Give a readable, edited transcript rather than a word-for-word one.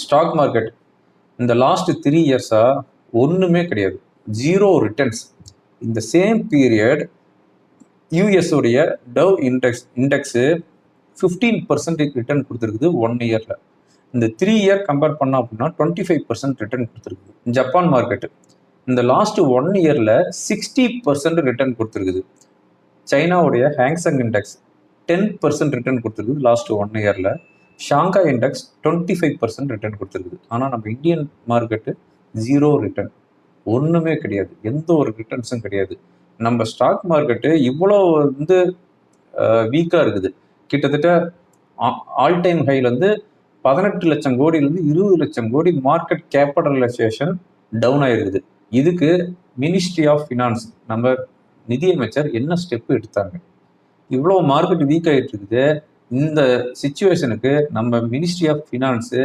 Stock market இந்த last 3 இயர்ஸாக ஒன்றுமே கிடையாது, ஜீரோ ரிட்டர்ன்ஸ். இந்த சேம் பீரியட் யூஎஸோடைய டவ் இண்டெக்ஸு 15% ரிட்டர்ன் கொடுத்துருக்குது 1 இயரில். இந்த 3 இயர் கம்பேர் பண்ணோம் அப்படின்னா 25% ரிட்டர்ன் கொடுத்துருக்குது. ஜப்பான் மார்க்கெட்டு இந்த லாஸ்ட் 1 இயரில் 60% ரிட்டர்ன் கொடுத்துருக்குது. சைனாவுடைய ஹேங்சங் இண்டெக்ஸ் 10% ரிட்டர்ன் கொடுத்துருக்குது லாஸ்ட் 1 இயரில். ஷாங்காய் இண்டெக்ஸ் 25% ரிட்டர்ன் கொடுத்துருக்குது. ஆனால் நம்ம இந்தியன் மார்க்கெட்டு ஜீரோ ரிட்டர்ன், ஒன்றுமே கிடையாது, எந்த ஒரு ரிட்டர்ன்ஸும் கிடையாது. நம்ம ஸ்டாக் மார்க்கெட்டு இவ்வளோ வீக்காக இருக்குது. கிட்டத்தட்ட ஆல் டைம் ஹைல 18 லட்சம் கோடியிலேருந்து 20 லட்சம் கோடி மார்க்கெட் கேபிட்டலைசேஷன் டவுன் ஆயிருக்குது. இதுக்கு மினிஸ்ட்ரி ஆஃப் ஃபினான்ஸ், நம்ம நிதியமைச்சர் என்ன ஸ்டெப் எடுத்தாங்க? இவ்வளோ மார்க்கெட் வீக் ஆகிட்டு இருக்குது. இந்த சிச்சுவேஷனுக்கு நம்ம மினிஸ்ட்ரி ஆஃப் ஃபினான்ஸு